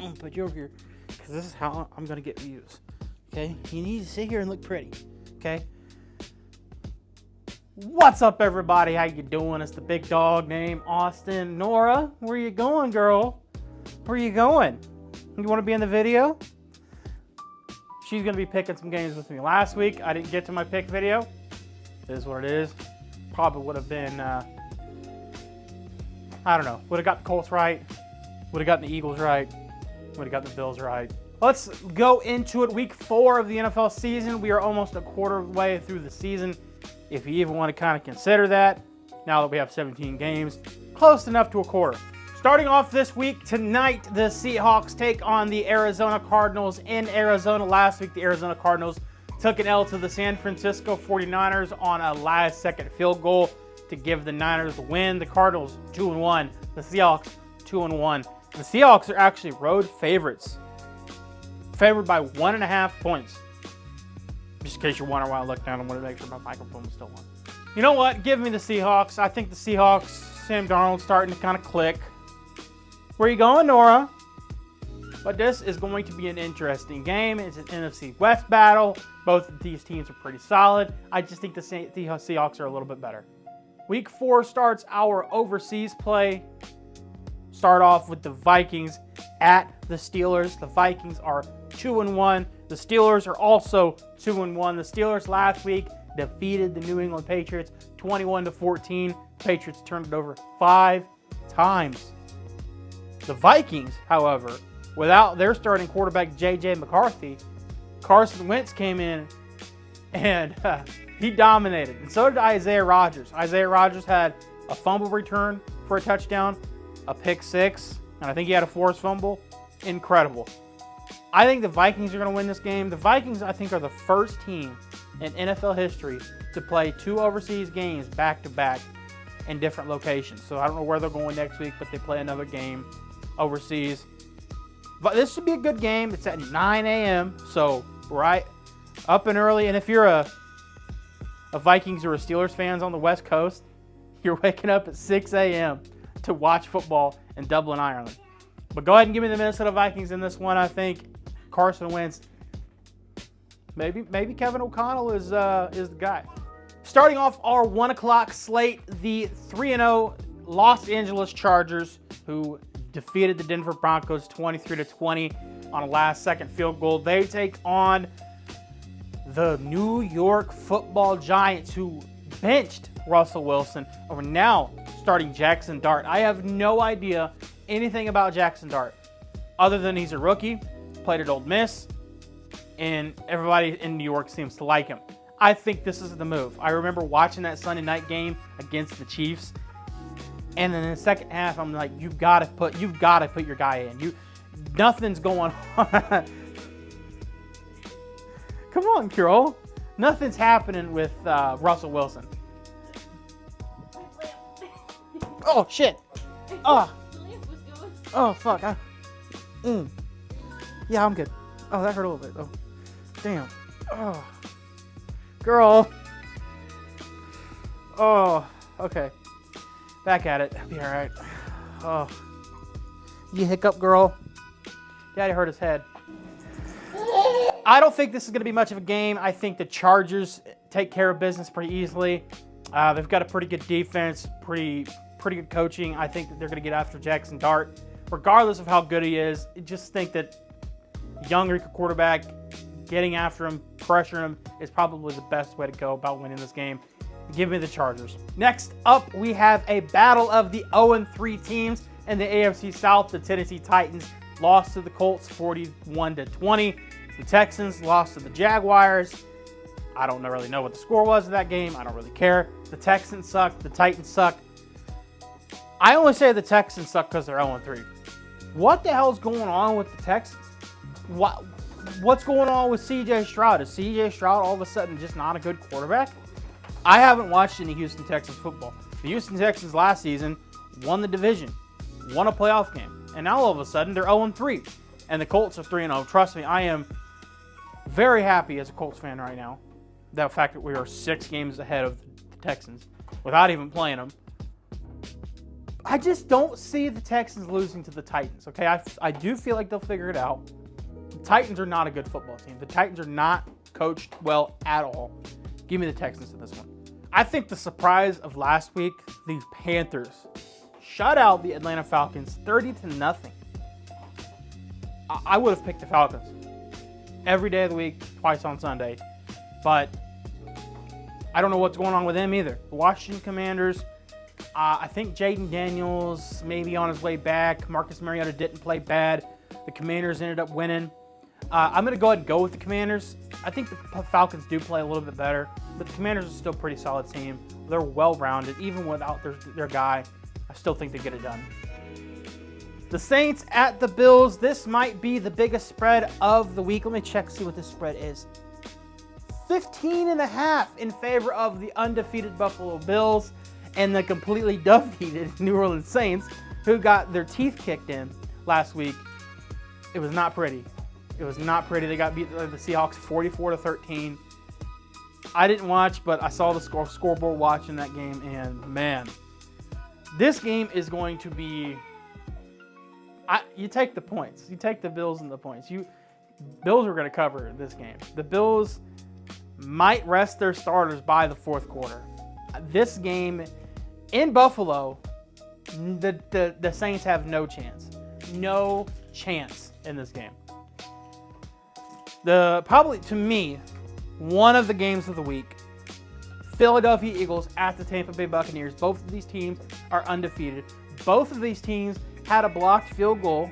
I'm gonna put you over here because this is how I'm gonna get views. Okay, you need to sit here and look pretty. Okay. What's up, everybody? How you doing? It's the big dog named Austin. Nora, where you going, girl? Where you going? You want to be in the video? She's gonna be picking some games with me. Last week I didn't get to my pick video. It is what it is. Probably would have been, I don't know. Would have got the Colts right. Would have gotten the Eagles right. Would have gotten the Bills right. Let's go into it. Week 4 of the NFL season. We are almost a quarter of the way through the season, if you even want to kind of consider that. Now that we have 17 games, close enough to a quarter. Starting off this week, tonight, the Seahawks take on the Arizona Cardinals in Arizona. Last week, the Arizona Cardinals took an L to the San Francisco 49ers on a last-second field goal to give the Niners the win. The Cardinals 2-1. The Seahawks 2-1. The Seahawks are actually road favorites. Favored by 1.5 points. Just in case you're wondering why I look down, I want to make sure my microphone is still on. You know what? Give me the Seahawks. I think the Seahawks, Sam Darnold's starting to kind of click. Where you going, Nora? But this is going to be an interesting game. It's an NFC West battle. Both of these teams are pretty solid. I just think the Seahawks are a little bit better. Week 4 starts our overseas play. Start off with the Vikings at the Steelers. The Vikings are 2-1. The Steelers are also 2-1. The Steelers last week defeated the New England Patriots 21-14. Patriots turned it over 5 times. The Vikings, however, without their starting quarterback J.J. McCarthy, Carson Wentz came in and he dominated. And so did Isaiah Rodgers. Isaiah Rodgers had a fumble return for a touchdown, a pick 6, and I think he had a forced fumble. Incredible. I think the Vikings are going to win this game. The Vikings, I think, are the first team in NFL history to play 2 overseas games back-to-back in different locations. So I don't know where they're going next week, but they play another game overseas. But this should be a good game. It's at 9 a.m., so right up and early. And if you're a Vikings or a Steelers fans on the West Coast, you're waking up at 6 a.m. to watch football in Dublin, Ireland. But go ahead and give me the Minnesota Vikings in this one. I think Carson Wentz, maybe Kevin O'Connell is the guy. Starting off our 1 o'clock slate, the 3-0 Los Angeles Chargers, who defeated the Denver Broncos 23-20 on a last-second field goal. They take on the New York Football Giants, who benched Russell Wilson, or now starting Jackson Dart. I have no idea anything about Jackson Dart, other than he's a rookie, played at Ole Miss, and everybody in New York seems to like him. I think this is the move. I remember watching that Sunday night game against the Chiefs, and then in the second half, I'm like, you've got to put your guy in. Nothing's going on. Come on, girl. Nothing's happening with Russell Wilson. Oh shit! Oh fuck! Yeah, I'm good. Oh, that hurt a little bit. Oh, damn. Oh, girl. Oh, okay. Back at it. Be all right. Oh, you hiccup, girl. Daddy hurt his head. I don't think this is going to be much of a game. I think the Chargers take care of business pretty easily. They've got a pretty good defense, pretty good coaching. I think that they're going to get after Jackson Dart, regardless of how good he is. I just think that young rookie quarterback, getting after him, pressuring him is probably the best way to go about winning this game. Give me the Chargers. Next up, we have a battle of the 0-3 teams in the AFC South. The Tennessee Titans lost to the Colts 41-20. The Texans lost to the Jaguars. I don't really know what the score was of that game. I don't really care. The Texans suck. The Titans suck. I only say the Texans suck because they're 0-3. What the hell's going on with the Texans? What's going on with C.J. Stroud? Is C.J. Stroud all of a sudden just not a good quarterback? I haven't watched any Houston Texans football. The Houston Texans last season won the division, won a playoff game, and now all of a sudden they're 0-3. And the Colts are 3-0. Trust me, I am very happy as a Colts fan right now. The fact that we are 6 games ahead of the Texans without even playing them. I just don't see the Texans losing to the Titans, okay? I do feel like they'll figure it out. The Titans are not a good football team. The Titans are not coached well at all. Give me the Texans in this one. I think the surprise of last week, the Panthers shut out the Atlanta Falcons 30-0. I would have picked the Falcons every day of the week, twice on Sunday. But I don't know what's going on with them either. The Washington Commanders, I think Jaden Daniels may be on his way back. Marcus Mariota didn't play bad. The Commanders ended up winning. I'm going to go ahead and go with the Commanders. I think the Falcons do play a little bit better, but the Commanders are still a pretty solid team. They're well-rounded. Even without their guy, I still think they get it done. The Saints at the Bills. This might be the biggest spread of the week. Let me check, see what this spread is. 15.5 in favor of the undefeated Buffalo Bills and the completely defeated New Orleans Saints, who got their teeth kicked in last week. It was not pretty. It was not pretty. They got beat by the Seahawks 44-13. I didn't watch, but I saw the scoreboard watching that game, and man, this game is going to be. You take the points. You take the Bills and the points. Bills are going to cover this game. The Bills might rest their starters by the fourth quarter. This game in Buffalo, the Saints have no chance. No chance in this game. Probably, to me, one of the games of the week, Philadelphia Eagles at the Tampa Bay Buccaneers. Both of these teams are undefeated. Both of these teams had a blocked field goal.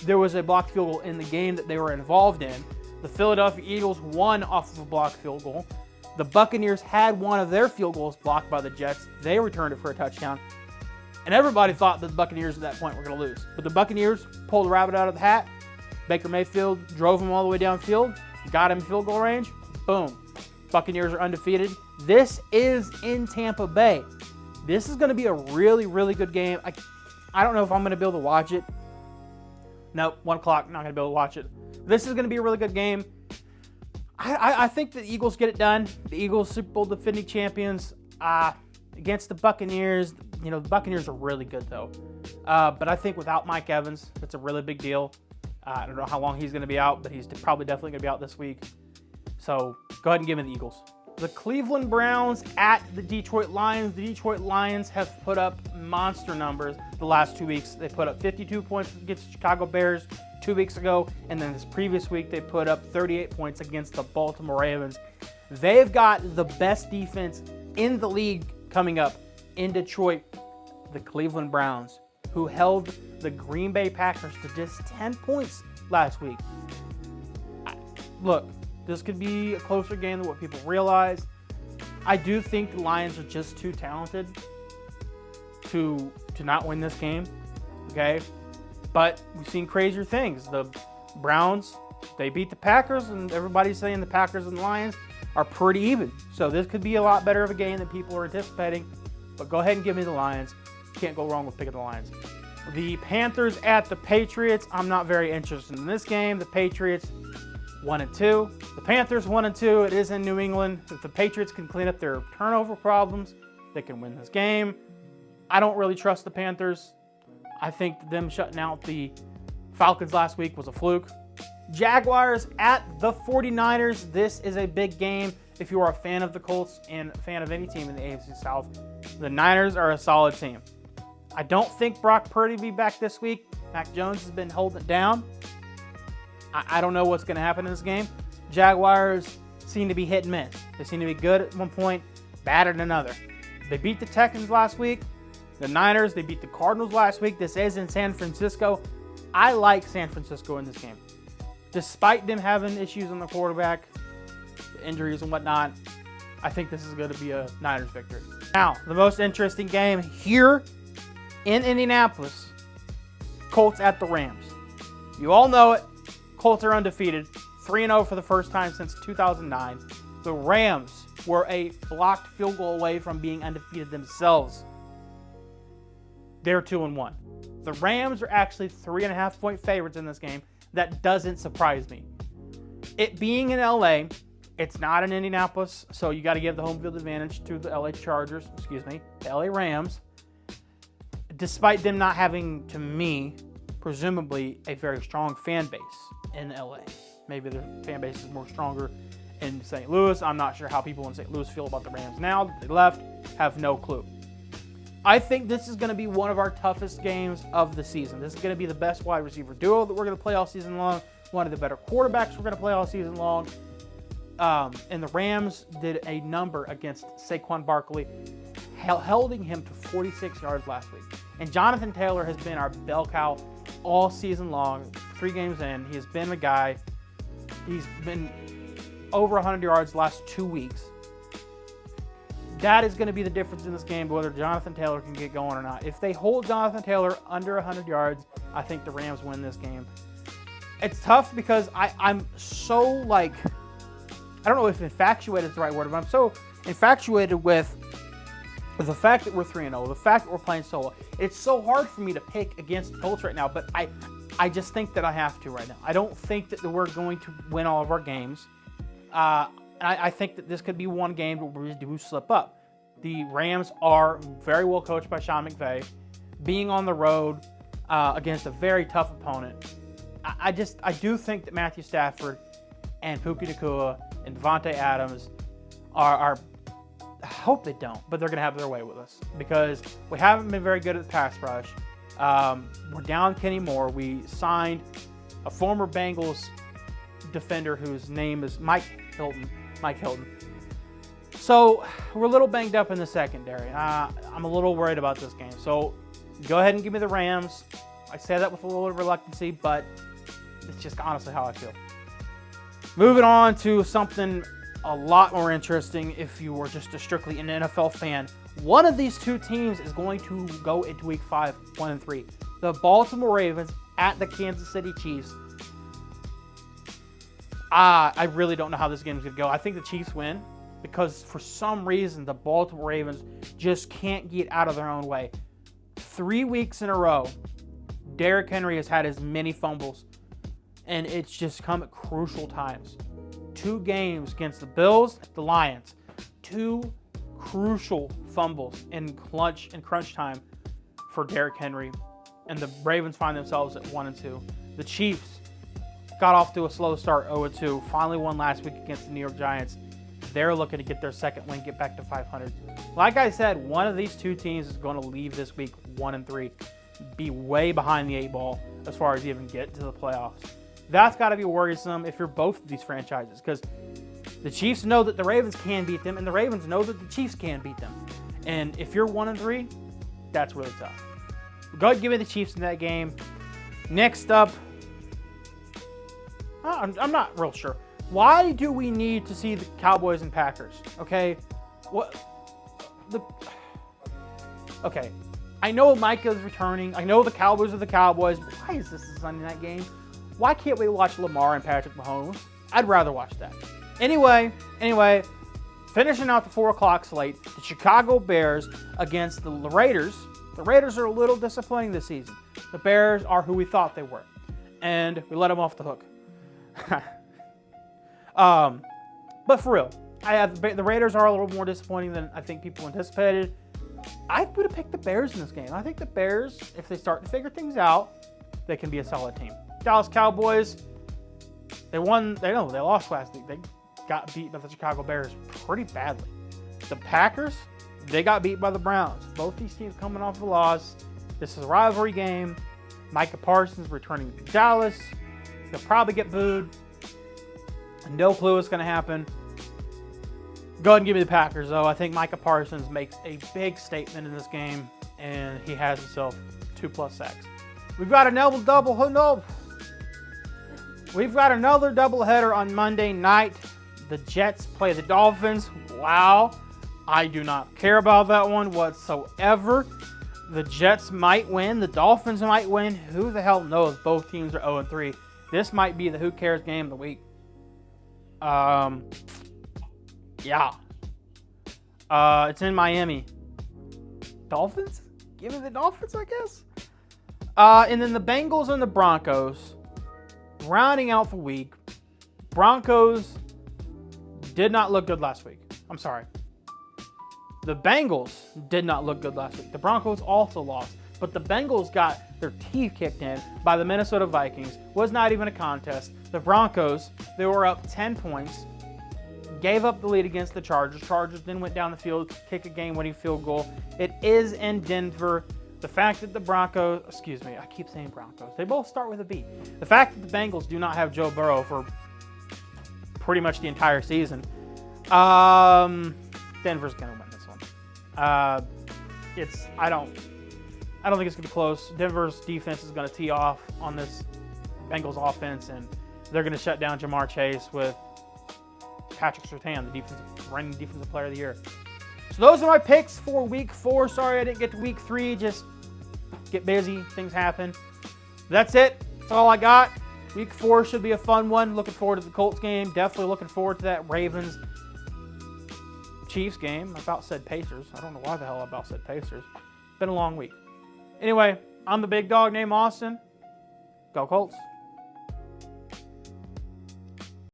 There was a blocked field goal in the game that they were involved in. The Philadelphia Eagles won off of a blocked field goal. The Buccaneers had one of their field goals blocked by the Jets. They returned it for a touchdown. And everybody thought that the Buccaneers at that point were going to lose. But the Buccaneers pulled a rabbit out of the hat. Baker Mayfield drove him all the way downfield, got him field goal range. Boom. Buccaneers are undefeated. This is in Tampa Bay. This is going to be a really, really good game. I don't know if I'm going to be able to watch it. Nope, 1 o'clock, not going to be able to watch it. This is going to be a really good game. I think the Eagles get it done. The Eagles, Super Bowl defending champions, against the Buccaneers. You know, the Buccaneers are really good, though. But I think without Mike Evans, that's a really big deal. I don't know how long he's going to be out, but he's probably definitely going to be out this week. So go ahead and give me the Eagles. The Cleveland Browns at the Detroit Lions. The Detroit Lions have put up monster numbers the last 2 weeks. They put up 52 points against the Chicago Bears 2 weeks ago, and then this previous week they put up 38 points against the Baltimore Ravens. They've got the best defense in the league coming up in Detroit, the Cleveland Browns, who held the Green Bay Packers to just 10 points last week. Look, this could be a closer game than what people realize. I do think the Lions are just too talented to not win this game, okay? But we've seen crazier things. The Browns, they beat the Packers, and everybody's saying the Packers and the Lions are pretty even. So this could be a lot better of a game than people are anticipating. But go ahead and give me the Lions. Can't go wrong with picking the Lions. The Panthers at the Patriots. I'm not very interested in this game. The Patriots 1-2. The Panthers 1-2. It is in New England. If the Patriots can clean up their turnover problems, they can win this game. I don't really trust the Panthers. I think them shutting out the Falcons last week was a fluke. Jaguars at the 49ers. This is a big game if you are a fan of the Colts and a fan of any team in the AFC South. The Niners are a solid team. I don't think Brock Purdy will be back this week. Mac Jones has been holding it down. I don't know what's going to happen in this game. Jaguars seem to be hit and miss. They seem to be good at one point, bad at another. They beat the Texans last week. The Niners, they beat the Cardinals last week. This is in San Francisco. I like San Francisco in this game. Despite them having issues on the quarterback, the injuries and whatnot, I think this is going to be a Niners victory. Now, the most interesting game here in Indianapolis, Colts at the Rams. You all know it. Colts are undefeated, 3-0 for the first time since 2009. The Rams were a blocked field goal away from being undefeated themselves. They're 2-1. The Rams are actually 3.5-point favorites in this game. That doesn't surprise me. It being in LA, it's not in Indianapolis, so you got to give the home field advantage to the LA Rams. despite them not having, to me, presumably a very strong fan base in LA. Maybe their fan base is more stronger in St. Louis. I'm not sure how people in St. Louis feel about the Rams now. They left, have no clue. I think this is going to be one of our toughest games of the season. This is going to be the best wide receiver duo that we're going to play all season long. One of the better quarterbacks we're going to play all season long. And the Rams did a number against Saquon Barkley, holding him to 46 yards last week. And Jonathan Taylor has been our bell cow all season long. 3 games in, he has been the guy. He's been over 100 yards the last 2 weeks. That is going to be the difference in this game, whether Jonathan Taylor can get going or not. If they hold Jonathan Taylor under 100 yards, I think the Rams win this game. It's tough because I'm so, like, I don't know if infatuated is the right word, but I'm so infatuated with the fact that we're 3-0, the fact that we're playing so well. It's so hard for me to pick against the Colts right now, but I just think that I have to right now. I don't think that we're going to win all of our games. I think that this could be one game where we do slip up. The Rams are very well coached by Sean McVay. Being on the road against a very tough opponent, I do think that Matthew Stafford and Puka Nacua and Devontae Adams are I hope they don't, but they're going to have their way with us because we haven't been very good at the pass rush. We're down Kenny Moore. We signed a former Bengals defender whose name is Mike Hilton. So we're a little banged up in the secondary. I'm a little worried about this game. So go ahead and give me the Rams. I say that with a little reluctancy, but it's just honestly how I feel. Moving on to something a lot more interesting if you were just strictly an NFL fan. One of these two teams is going to go into Week 5, 1-3. The Baltimore Ravens at the Kansas City Chiefs. I really don't know how this game is going to go. I think the Chiefs win because for some reason the Baltimore Ravens just can't get out of their own way. 3 weeks in a row, Derrick Henry has had as many fumbles, and it's just come at crucial times. 2 games against the Bills, the Lions. 2 crucial fumbles in crunch time for Derrick Henry, and the Ravens find themselves at 1-2. The Chiefs got off to a slow start, 0-2. Finally won last week against the New York Giants. They're looking to get their second win, get back to 500. Like I said, one of these two teams is going to leave this week 1-3, be way behind the 8 ball as far as even get to the playoffs. That's got to be worrisome if you're both of these franchises because the Chiefs know that the Ravens can beat them, and the Ravens know that the Chiefs can beat them. And if you're 1-3, that's really tough. Go ahead and give me the Chiefs in that game. Next up, I'm not real sure. Why do we need to see the Cowboys and Packers? Okay, okay. I know Micah's returning. I know the Cowboys are the Cowboys. But why is this a Sunday night game? Why can't we watch Lamar and Patrick Mahomes? I'd rather watch that. Anyway, finishing out the 4 o'clock slate, the Chicago Bears against the Raiders. The Raiders are a little disappointing this season. The Bears are who we thought they were, and we let them off the hook. But for real, the Raiders are a little more disappointing than I think people anticipated. I would have picked the Bears in this game. I think the Bears, if they start to figure things out, they can be a solid team. Dallas Cowboys, they lost last week. They got beat by the Chicago Bears pretty badly. The Packers, they got beat by the Browns. Both these teams coming off a loss. This is a rivalry game. Micah Parsons returning to Dallas. He'll probably get booed. No clue what's going to happen. Go ahead and give me the Packers, though. I think Micah Parsons makes a big statement in this game, and he has himself 2+ sacks. We've got another doubleheader on Monday night. The Jets play the Dolphins. Wow. I do not care about that one whatsoever. The Jets might win. The Dolphins might win. Who the hell knows? Both teams are 0-3. This might be the who cares game of the week. Yeah. It's in Miami. Dolphins? Give me the Dolphins, I guess. And then the Bengals and the Broncos. Rounding out the week. Broncos did not look good last week. I'm sorry. The Bengals did not look good last week. The Broncos also lost. But the Bengals got their teeth kicked in by the Minnesota Vikings. Was not even a contest. The Broncos, they were up 10 points. Gave up the lead against the Chargers. Chargers then went down the field, kick a game-winning field goal. It is in Denver. The fact that the Broncos, I keep saying Broncos. They both start with a B. The fact that the Bengals do not have Joe Burrow for pretty much the entire season. Denver's going to win this one. I don't think it's going to be close. Denver's defense is going to tee off on this Bengals offense, and they're going to shut down Jamar Chase with Patrick Surtain, the reigning defensive player of the year. So those are my picks for week 4. Sorry I didn't get to week 3. Just get busy. Things happen. That's it. That's all I got. Week 4 should be a fun one. Looking forward to the Colts game. Definitely looking forward to that Ravens-Chiefs game. I about said Pacers. I don't know why the hell I about said Pacers. Been a long week. Anyway, I'm the big dog named Austin. Go Colts.